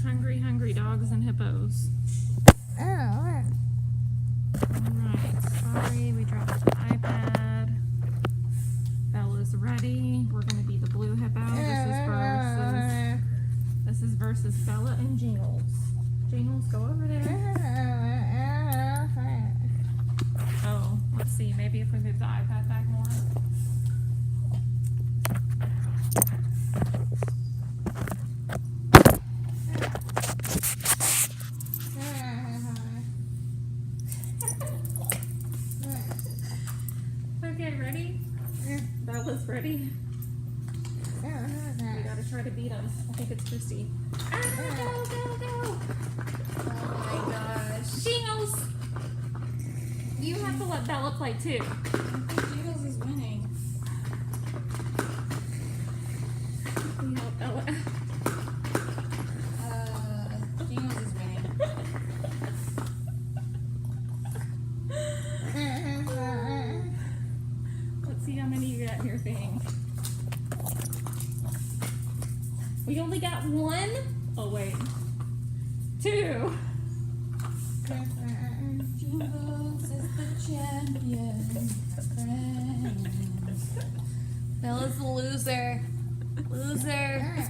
Hungry, hungry dogs and hippos. Alright, sorry, we dropped the iPad. Bella's ready. We're gonna be the blue hippo. This is versus Bella and Jingles. Jingles, go over there. Oh, let's see, maybe if we move the iPad back more. Okay, ready? Bella's ready. We gotta try to beat him. I think it's Christy. Go, go, go! Oh my gosh. Jingles! You have to let Bella play too. I think Jingles is winning. You help Bella. Jingles is winning. Let's see how many you got in your thing. We only got one? Oh, wait. Two. Jingles is the champion. Bella's the loser. Loser.